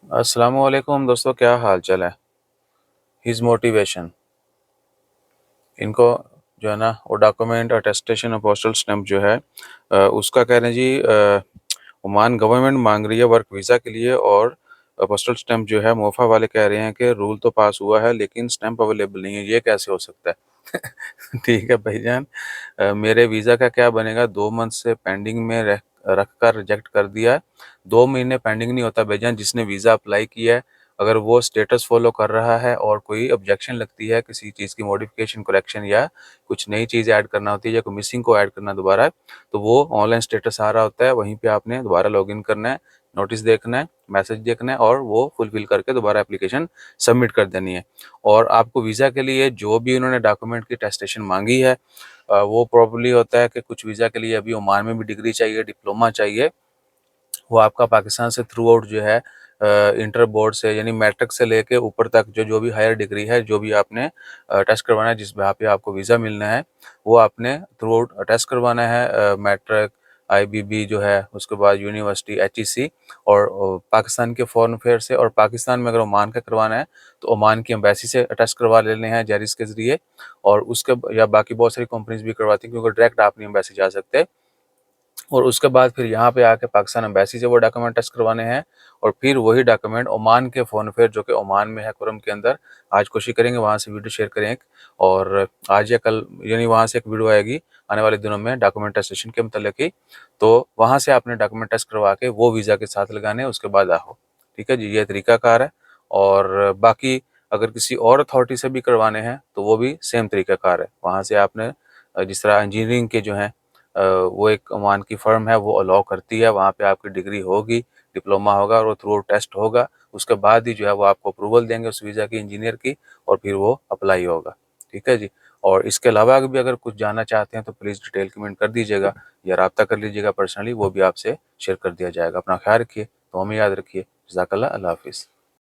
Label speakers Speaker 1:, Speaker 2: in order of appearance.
Speaker 1: अस्सलामुअलैकुम दोस्तों, क्या हाल चाल है। हिज मोटिवेशन, इनको जो है ना वो डॉक्यूमेंट अटेस्टेशन और पोस्टल स्टैम्प जो है उसका कह रहे हैं जी। ओमान गवर्नमेंट मांग रही है वर्क वीज़ा के लिए, और पोस्टल स्टैम्प जो है मोफा वाले कह रहे हैं कि रूल तो पास हुआ है लेकिन स्टैम्प अवेलेबल नहीं है। ये कैसे हो सकता है? ठीक है भाईजान, मेरे वीज़ा का क्या बनेगा? 2 मंथ से पेंडिंग में रख कर रिजेक्ट कर दिया है। 2 महीने पेंडिंग नहीं होता भाईजान। जिसने वीज़ा अप्लाई किया है, अगर वो स्टेटस फॉलो कर रहा है और कोई ऑब्जेक्शन लगती है किसी चीज़ की मॉडिफिकेशन करेक्शन या कुछ नई चीज़ ऐड करना होती है या कोई मिसिंग को ऐड करना दोबारा है, तो वो ऑनलाइन स्टेटस आ रहा होता है, वहीं पे आपने दोबारा लॉगिन करना है, नोटिस देखना है, मैसेज देखना है और वो फुलफिल करके दोबारा एप्लीकेशन सबमिट कर देनी है। और आपको वीज़ा के लिए जो भी उन्होंने डॉक्यूमेंट की टेस्टेशन मांगी है, वो प्रॉब्ली होता है कि कुछ वीज़ा के लिए अभी ओमान में भी डिग्री चाहिए, डिप्लोमा चाहिए। वो आपका पाकिस्तान से थ्रू आउट जो है इंटर बोर्ड से यानी मैट्रिक से लेके ऊपर तक जो जो भी हायर डिग्री है, जो भी आपने टेस्ट करवाना है, जिस जहाँ पे आपको वीज़ा मिलना है, वो आपने थ्रू आउट टेस्ट करवाना है। मैट्रिक, आईबीबी जो है, उसके बाद यूनिवर्सिटी, एचईसी, और पाकिस्तान के फॉरेन अफेयर से। और पाकिस्तान में अगर ओमान का करवाना है तो ओमान की एम्बेसी से टेस्ट करवा लेने हैं जेरिस के ज़रिए। और उसके या बाकी बहुत सारी कंपनीज भी करवाती हैं, क्योंकि डायरेक्ट आप नहीं एम्बेसी जा सकते। और उसके बाद फिर यहाँ पे आके पाकिस्तान एम्बेसी से वो डॉक्यूमेंट टेस्ट करवाने हैं, और फिर वही डॉक्यूमेंट ओमान के फ़ोन फेयर जो कि ओमान में है, कुरम के अंदर। आज कोशिश करेंगे वहाँ से वीडियो शेयर करें और आज या कल यानी वहाँ से एक वीडियो आएगी आने वाले दिनों में डॉक्यूमेंट टेस्टेशन के मतलब की। तो वहाँ से आपने डॉक्यूमेंट टेस्ट करवा के वो वीज़ा के साथ लगाने, उसके बाद आओ। ठीक है जी, ये तरीकाकार है। और बाकी अगर किसी और अथॉरिटी से भी करवाने हैं तो वो भी सेम तरीकाकार है। वहाँ से आपने जिस तरह इंजीनियरिंग के जो हैं, वो एक ओमान की फ़र्म है, वो अलाउ करती है। वहाँ पे आपकी डिग्री होगी, डिप्लोमा होगा और वो थ्रू टेस्ट होगा। उसके बाद ही जो है वो आपको अप्रूवल देंगे उस वीज़ा की, इंजीनियर की, और फिर वो अप्लाई होगा। ठीक है जी। और इसके अलावा भी अगर कुछ जानना चाहते हैं तो प्लीज़ डिटेल कमेंट कर दीजिएगा या रब्ता कर लीजिएगा पर्सनली, वो भी आपसे शेयर कर दिया जाएगा। अपना ख्याल रखिए, तो हमें याद रखिए। जज़ाकल्लाह, अल्लाह हाफ़िज़।